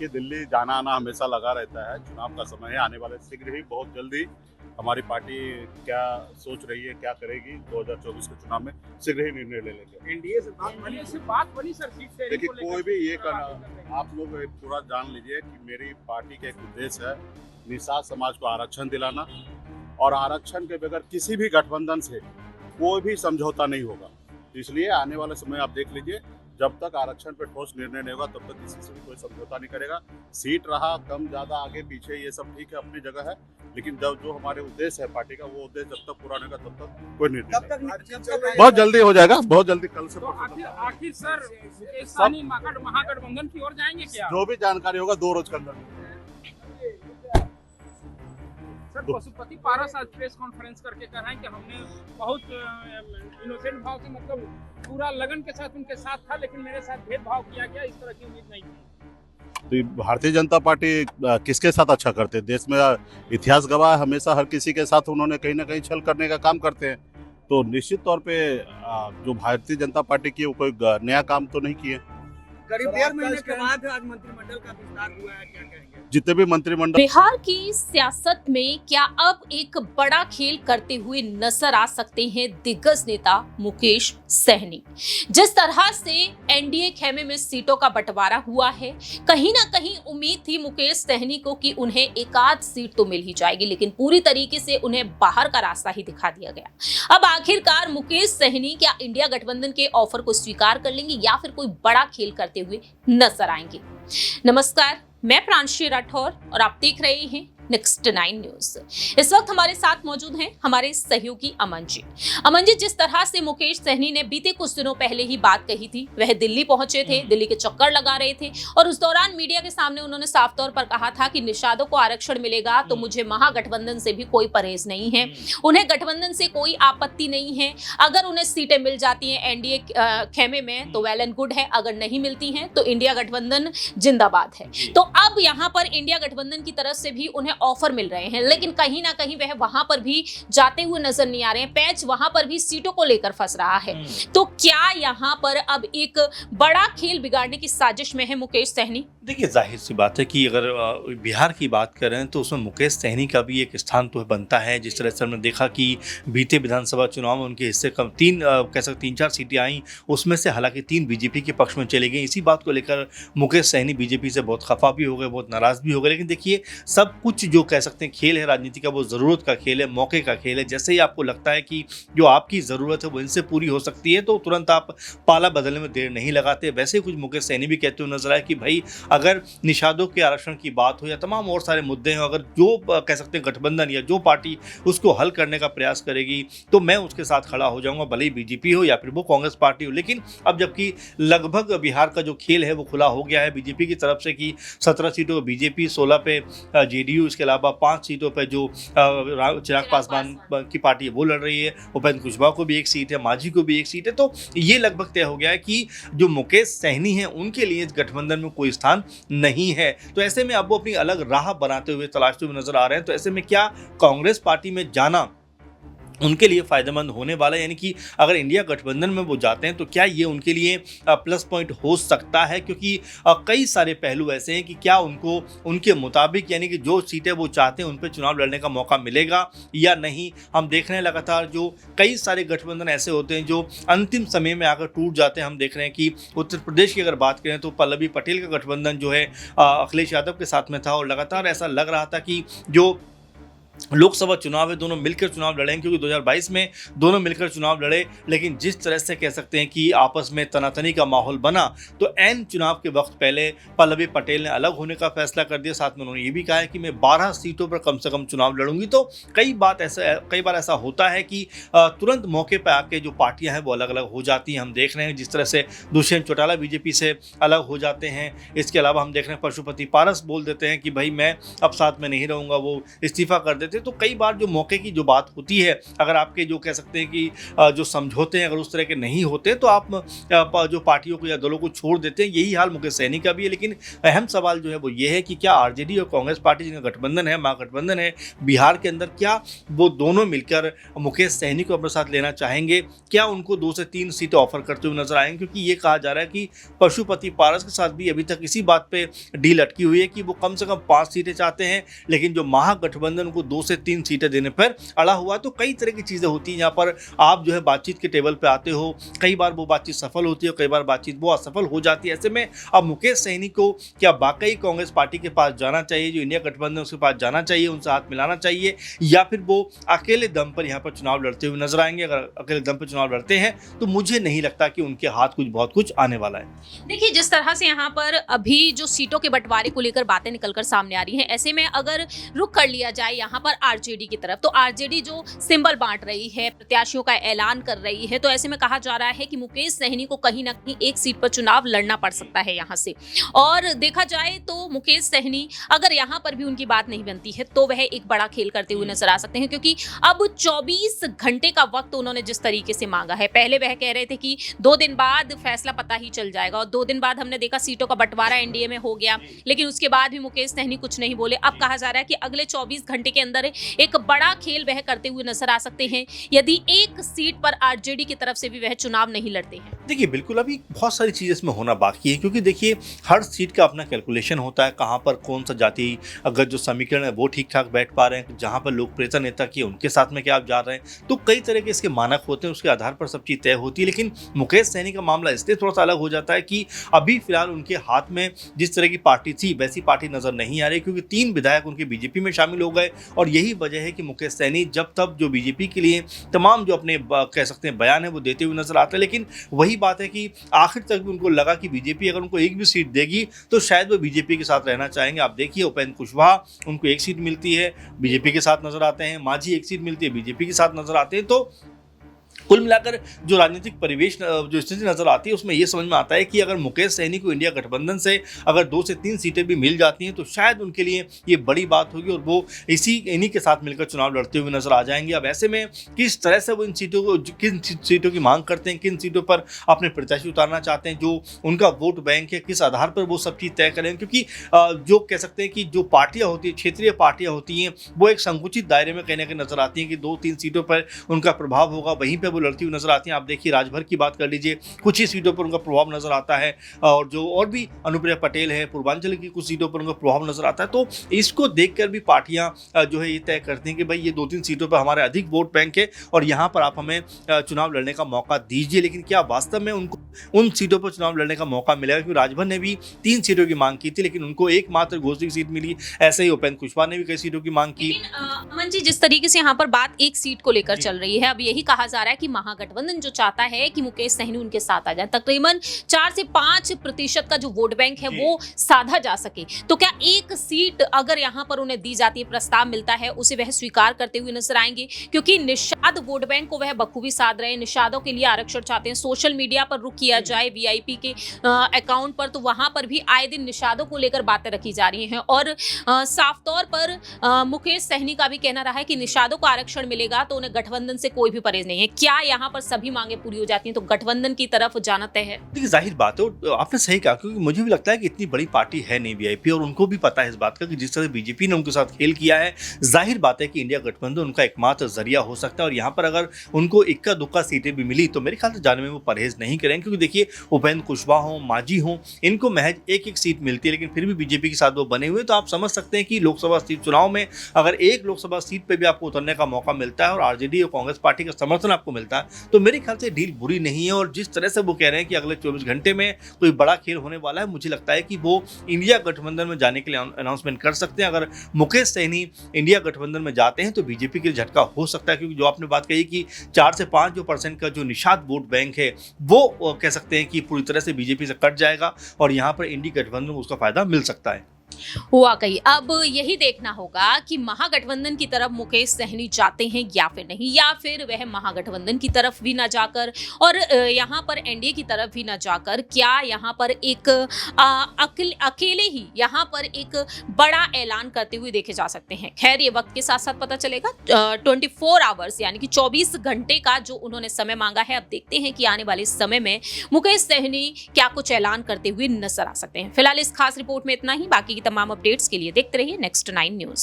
देखिए दिल्ली जाना आना हमेशा लगा रहता है, चुनाव का समय है, आने वाले शीघ्र ही बहुत जल्दी हमारी पार्टी क्या सोच रही है, क्या करेगी 2024 के चुनाव में शीघ्र ही निर्णय ले लेंगे। एनडीए से बात बनी सर सीट शेयरिंग देखिए को लेकर कोई भी ये क्या करना, बात कर रहे हैं? आप लोग एक पूरा जान लीजिए कि मेरी पार्टी का एक उद्देश्य है निषाद समाज को आरक्षण दिलाना, और आरक्षण के बगैर किसी भी गठबंधन से कोई भी समझौता नहीं होगा। इसलिए आने वाले समय आप देख लीजिए, जब तक आरक्षण पर ठोस निर्णय नहीं होगा तब तक किसी से भी कोई समझौता नहीं करेगा। सीट रहा कम ज्यादा आगे पीछे ये सब ठीक है, अपनी जगह है, लेकिन जब जो हमारे उद्देश्य है पार्टी का, वो उद्देश्य जब तक पूरा नहीं होगा तब तक कोई निर्णय नहीं। बहुत जल्दी हो जाएगा, बहुत जल्दी, कल से तो आखिर सर मुकेश सहनी महागठबंधन की ओर जाएंगे क्या? जो भी जानकारी होगा 2 रोज के अंदर। सर पशुपति पारस आज प्रेस कॉन्फ्रेंस करके कह रहे हैं कि हमने बहुत इनोसेंट भाव से, मतलब पूरा लगन के साथ उनके साथ था, लेकिन मेरे साथ भेदभाव किया गया, इस तरह की उम्मीद नहीं थी। तो भारतीय जनता पार्टी किसके साथ अच्छा करते हैं? देश में इतिहास गवाह है, हमेशा हर किसी के साथ उन्होंने कहीं ना कहीं छल करने का काम करते हैं। तो निश्चित तौर पे जो भारतीय जनता पार्टी की वो कोई नया काम तो नहीं किए। करीब 1.5 महीने के बाद आज मंत्रिमंडल का विस्तार हुआ है, क्या कहेंगे? जितने भी मंत्रिमंडल बिहार की सियासत में क्या अब एक बड़ा खेल करते हुए नजर आ सकते हैं दिग्गज नेता मुकेश सहनी? जिस तरह से एनडीए खेमे में सीटों का बंटवारा हुआ है, कहीं ना कहीं उम्मीद थी मुकेश सहनी को कि उन्हें एकाध सीट तो मिल ही जाएगी, लेकिन पूरी तरीके से उन्हें बाहर का रास्ता ही दिखा दिया गया। अब आखिरकार मुकेश सहनी क्या इंडिया गठबंधन के ऑफर को स्वीकार कर लेंगे या फिर कोई बड़ा खेल करते हुए नजर आएंगे? नमस्कार, मैं प्रांशी राठौर और आप देख रहे हैं नेक्स्ट 9 न्यूज। इस वक्त हमारे साथ मौजूद हैं हमारे सहयोगी अमन जी। अमन जी, जिस तरह से मुकेश सहनी ने बीते कुछ दिनों पहले ही बात कही थी, वह दिल्ली पहुंचे थे, दिल्ली के चक्कर लगा रहे थे, और उस दौरान मीडिया के सामने उन्होंने साफ तौर पर कहा था कि निषादों को आरक्षण मिलेगा तो मुझे महागठबंधन से भी कोई परहेज नहीं है, उन्हें गठबंधन से कोई आपत्ति नहीं है। अगर उन्हें सीटें मिल जाती हैं एनडीए खेमे में तो वेल एंड गुड है, अगर नहीं मिलती हैं तो इंडिया गठबंधन जिंदाबाद है। तो अब यहाँ पर इंडिया गठबंधन की तरफ से भी उन्हें ऑफर मिल रहे हैं, लेकिन कहीं ना कहीं वह वहां पर भी जाते हुए नजर नहीं आ रहे हैं। पैच वहां पर भी सीटों को लेकर फंस रहा है। तो क्या यहाँ पर अब एक बड़ा खेल बिगाड़ने की साजिश में है मुकेश सहनी? देखिए, जाहिर सी बात है कि अगर बिहार की बात करें तो उसमें मुकेश सहनी का भी एक स्थान तो बनता है। जिस तरह से हमने देखा कि बीते विधानसभा चुनाव में उनके हिस्से कम 3-4 सीटें आई, उसमें से हालांकि 3 बीजेपी के पक्ष में चली गई। इसी बात को लेकर मुकेश सहनी बीजेपी से बहुत खफा भी हो गए, बहुत नाराज भी हो गए। लेकिन देखिए, सब कुछ जो कह सकते हैं खेल है राजनीति का, वो ज़रूरत का खेल है, मौके का खेल है। जैसे ही आपको लगता है कि जो आपकी ज़रूरत है वो इनसे पूरी हो सकती है तो तुरंत आप पाला बदलने में देर नहीं लगाते। वैसे ही कुछ मुकेश सहनी भी कहते हुए नजर आए कि भाई, अगर निषादों के आरक्षण की बात हो या तमाम और सारे मुद्दे हैं, अगर जो कह सकते हैं गठबंधन या जो पार्टी उसको हल करने का प्रयास करेगी तो मैं उसके साथ खड़ा हो जाऊंगा, भले ही बीजेपी हो या फिर वो कांग्रेस पार्टी हो। लेकिन अब जबकि लगभग बिहार का जो खेल है वो खुला हो गया है बीजेपी की तरफ से कि 17 सीटों पर बीजेपी, 16 पे जेडीयू, इसके अलावा 5 सीटों पर जो चिराग पासवान की पार्टी है वो लड़ रही है, उपेंद्र कुशवाहा को भी 1 सीट है, मांझी को भी 1 सीट है। तो ये लगभग तय हो गया है कि जो मुकेश सहनी है उनके लिए इस गठबंधन में कोई स्थान नहीं है। तो ऐसे में अब वो अपनी अलग राह बनाते हुए, तलाशते हुए नजर आ रहे हैं। तो ऐसे में क्या कांग्रेस पार्टी में जाना उनके लिए फायदेमंद होने वाला है? यानी कि अगर इंडिया गठबंधन में वो जाते हैं तो क्या ये उनके लिए प्लस पॉइंट हो सकता है? क्योंकि कई सारे पहलू ऐसे हैं कि क्या उनको उनके मुताबिक, यानी कि जो सीटें वो चाहते हैं उन पर चुनाव लड़ने का मौका मिलेगा या नहीं। हम देख रहे हैं लगातार जो कई सारे गठबंधन ऐसे होते हैं जो अंतिम समय में आकर टूट जाते हैं। हम देख रहे हैं कि उत्तर प्रदेश की अगर बात करें तो पल्लवी पटेल का गठबंधन जो है अखिलेश यादव के साथ में था, और लगातार ऐसा लग रहा था कि जो लोकसभा चुनाव है दोनों मिलकर चुनाव लड़ेंगे, क्योंकि 2022 में दोनों मिलकर चुनाव लड़े। लेकिन जिस तरह से कह सकते हैं कि आपस में तनातनी का माहौल बना, तो एन चुनाव के वक्त पहले पल्लवी पटेल ने अलग होने का फैसला कर दिया। साथ में उन्होंने ये भी कहा है कि मैं 12 सीटों पर कम से कम चुनाव लड़ूंगी। तो कई बार ऐसा होता है कि तुरंत मौके पर आके जो पार्टियां हैं वो अलग अलग हो जाती हैं। हम देख रहे हैं जिस तरह से दुष्यंत चौटाला बीजेपी से अलग हो जाते हैं। इसके अलावा हम देख रहे हैं पशुपति पारस बोल देते हैं कि भाई मैं अब साथ में नहीं रहूँगा, वो इस्तीफा कर देते। तो कई बार जो मौके की जो बात होती है, अगर आपके जो कह सकते हैं कि जो समझौते हैं अगर उस तरह के नहीं होते तो आप जो पार्टियों को या दलों को छोड़ देते हैं। यही हाल मुकेश सहनी का भी है। लेकिन अहम सवाल जो है वो ये है कि क्या आरजेडी और कांग्रेस पार्टी जिनका गठबंधन है, महागठबंधन है बिहार के अंदर, क्या वो दोनों मिलकर मुकेश सहनी को अपने साथ लेना चाहेंगे? क्या उनको 2 से 3 सीटें ऑफर करते हुए नजर आएंगे? क्योंकि ये कहा जा रहा है कि पशुपति पारस के साथ भी अभी तक इसी बात पे डील अटकी हुई है कि वो कम से कम 5 सीटें चाहते हैं, लेकिन जो महागठबंधन को 2 से 3 सीटें देने पर अड़ा हुआ। तो कई तरह की चीजें होती हैं यहाँ पर। आप जो है बातचीत के टेबल पे आते हो, कई बार वो बातचीत सफल होती है, कई बार बातचीत वो असफल हो जाती है। ऐसे में अब मुकेश सहनी को क्या वाकई कांग्रेस पार्टी के पास जाना चाहिए, जो इंडिया गठबंधन उसके पास जाना चाहिए, उनसे हाथ मिलाना चाहिए, या फिर वो अकेले दम पर यहाँ पर चुनाव लड़ते हुए नजर आएंगे? अगर अकेले दम पर चुनाव लड़ते हैं तो मुझे नहीं लगता कि उनके हाथ बहुत कुछ आने वाला है। देखिए, जिस तरह से यहाँ पर अभी जो सीटों के बंटवारे को लेकर बातें निकलकर सामने आ रही हैं, ऐसे में अगर रुख कर लिया जाए यहाँ पर आरजेडी की तरफ, तो आरजेडी जो सिंबल बांट रही है, प्रत्याशियों का ऐलान कर रही है, तो ऐसे में कहा जा रहा है कि मुकेश सहनी को कहीं ना कहीं एक सीट पर चुनाव लड़ना पड़ सकता है यहाँ से। और देखा जाए तो मुकेश सहनी अगर यहाँ पर भी उनकी बात नहीं बनती है तो वह एक बड़ा खेल करते हुए नजर आ सकते हैं, क्योंकि अब 24 घंटे का वक्त उन्होंने जिस तरीके से मांगा है, पहले वह कह रहे थे कि 2 दिन बाद फैसला पता ही चल जाएगा, और 2 दिन बाद हमने देखा सीटों का बंटवारा एनडीए में हो गया, लेकिन उसके बाद भी मुकेश सहनी कुछ नहीं बोले। अब कहा जा रहा है कि अगले 24 घंटे के अंदर एक बड़ा खेल वह करते हुए नजर आ सकते हैं, यदि एक सीट पर आरजेडी की तरफ से भी वह चुनाव नहीं लड़ते हैं। देखिए, बिल्कुल अभी बहुत सारी चीज़ें इसमें होना बाकी है, क्योंकि देखिए हर सीट का अपना कैलकुलेशन होता है, कहाँ पर कौन सा जाति अगर जो समीकरण है वो ठीक ठाक बैठ पा रहे हैं, जहाँ पर लोकप्रियता नेता की उनके साथ में क्या आप जा रहे हैं, तो कई तरह के इसके मानक होते हैं, उसके आधार पर सब चीज़ तय होती है। लेकिन मुकेश सहनी का मामला इसलिए थोड़ा सा अलग हो जाता है कि अभी फिलहाल उनके हाथ में जिस तरह की पार्टी थी वैसी पार्टी नजर नहीं आ रही, क्योंकि 3 विधायक उनके बीजेपी में शामिल हो गए, और यही वजह है कि मुकेश सहनी जब तब जो बीजेपी के लिए तमाम जो अपने कह सकते हैं बयान है वो देते हुए नजर आते हैं। लेकिन वही बात है कि आखिर तक भी उनको लगा कि बीजेपी अगर उनको एक भी सीट देगी तो शायद वो बीजेपी के साथ रहना चाहेंगे। आप देखिए उपेंद्र कुशवाहा, उनको 1 सीट मिलती है, बीजेपी के साथ नजर आते हैं, मांझी 1 सीट मिलती है, बीजेपी के साथ नजर आते हैं। तो कुल मिलाकर जो राजनीतिक परिवेश जो स्थिति नजर आती है उसमें यह समझ में आता है कि अगर मुकेश सहनी को इंडिया गठबंधन से अगर 2 से 3 सीटें भी मिल जाती हैं तो शायद उनके लिए ये बड़ी बात होगी और वो इन्हीं के साथ मिलकर चुनाव लड़ते हुए नजर आ जाएंगे। अब ऐसे में किस तरह से वो इन सीटों को, किन सीटों की मांग करते हैं, किन सीटों पर अपने प्रत्याशी उतारना चाहते हैं, जो उनका वोट बैंक है, किस आधार पर वो सब चीज़ तय करें, क्योंकि जो कह सकते हैं कि जो पार्टियाँ होती हैं, क्षेत्रीय पार्टियाँ होती हैं, वो एक संकुचित दायरे में कहीं ना कहीं नजर आती हैं कि 2-3 सीटों पर उनका प्रभाव होगा, वहीं पर वो लड़ती हुई नजर आती हैं। आप देखिए राजभर की बात कर लीजिए, कुछ ही सीटों पर उनका प्रभाव नजर आता है, और जो और भी अनुप्रिया पटेल है, पूर्वांचल की कुछ सीटों पर उनका प्रभाव नजर आता है। तो इसको देखकर भी पार्टियां जो है ये तय करती हैं कि भाई ये 2-3 सीटों पर हमारे अधिक वोट बैंक है और यहाँ पर आप हमें चुनाव लड़ने का मौका दीजिए। लेकिन क्या वास्तव में उनको उन सीटों पर चुनाव लड़ने का मौका मिलेगा? क्योंकि राजभर ने भी 3 सीटों की मांग की थी, लेकिन उनको एकमात्र घोषित सीट मिली। ऐसे ही उपेंद्र कुशवाहा ने भी कई सीटों की मांग की। अमन जी, जिस तरीके से यहाँ पर बात एक सीट को लेकर चल रही है, अब यही कहा जा रहा है कि महागठबंधन जो चाहता है कि मुकेश सहनी उनके साथ आ जाए, तकरीबन 4 से 5% का जो वोट बैंक है वो साधा जा सके, तो क्या एक सीट अगर यहाँ पर उन्हें दी जाती है, प्रस्ताव मिलता है, उसे वह स्वीकार करते हुए नजर आएंगे? क्योंकि निषाद वोट बैंक को वह बखूबी साध रहे हैं, निषादों के लिए आरक्षण चाहते हैं। सोशल मीडिया पर रुख किया जाए वीआईपी के अकाउंट पर, तो वहां पर भी आए दिन निषादों को लेकर बातें रखी जा रही हैं, और साफ तौर पर मुकेश सहनी का भी कहना रहा है कि निषादों को आरक्षण मिलेगा तो उन्हें गठबंधन से कोई भी परहेज नहीं है। क्या यहाँ पर सभी मांगे पूरी हो जाती हैं तो गठबंधन की तरफ जाना तय है? देखिए जाहिर बात है, आपने सही कहा, क्योंकि मुझे भी लगता है कि इतनी बड़ी पार्टी है नहीं वीआईपी, और उनको भी पता है इस बात का कि जिस तरह बीजेपी ने उनके साथ खेल किया है, जाहिर बात है कि इंडिया गठबंधन उनका एकमात्र जरिया हो सकता है। और यहाँ पर अगर उनको इक्का दुक्का सीटें भी मिली तो मेरे ख्याल से जाने में वो परहेज नहीं करेंगे, क्योंकि देखिए उपेंद्र कुशवाहा हो, मांझी हो, इनको महज एक सीट मिलती है, लेकिन फिर भी बीजेपी के साथ वो बने हुए। तो आप समझ सकते हैं कि लोकसभा सीट चुनाव में अगर एक लोकसभा सीट पर भी आपको उतरने का मौका मिलता है और आरजेडी और कांग्रेस पार्टी का समर्थन आपको मिलता है तो मेरे ख्याल से डील बुरी नहीं है। और जिस तरह से वो कह रहे हैं कि अगले 24 घंटे में कोई बड़ा खेल होने वाला है, मुझे लगता है कि वो इंडिया गठबंधन में जाने के लिए अनाउंसमेंट कर सकते हैं। अगर मुकेश सहनी इंडिया गठबंधन में जाते हैं तो बीजेपी के लिए झटका हो सकता है, क्योंकि जो आपने बात कही कि 4 से 5% का जो निषाद वोट बैंक है वो कह सकते हैं कि पूरी तरह से बीजेपी से कट जाएगा और यहाँ पर इंडिया गठबंधन को उसका फायदा मिल सकता है। वाकई अब यही देखना होगा कि महागठबंधन की तरफ मुकेश सहनी जाते हैं या फिर नहीं, या फिर वह महागठबंधन की तरफ भी ना जाकर और यहाँ पर एनडीए की तरफ भी ना जाकर क्या यहाँ पर एक अकेले ही यहाँ पर एक बड़ा ऐलान करते हुए देखे जा सकते हैं। खैर ये वक्त के साथ साथ पता चलेगा। 24 आवर्स यानी कि 24 घंटे का जो उन्होंने समय मांगा है, अब देखते हैं कि आने वाले समय में मुकेश सहनी क्या कुछ ऐलान करते हुए नजर आ सकते हैं। फिलहाल इस खास रिपोर्ट में इतना ही। बाकी की तमाम अपडेट्स के लिए देखते रहिए नेक्स्ट 9 न्यूज।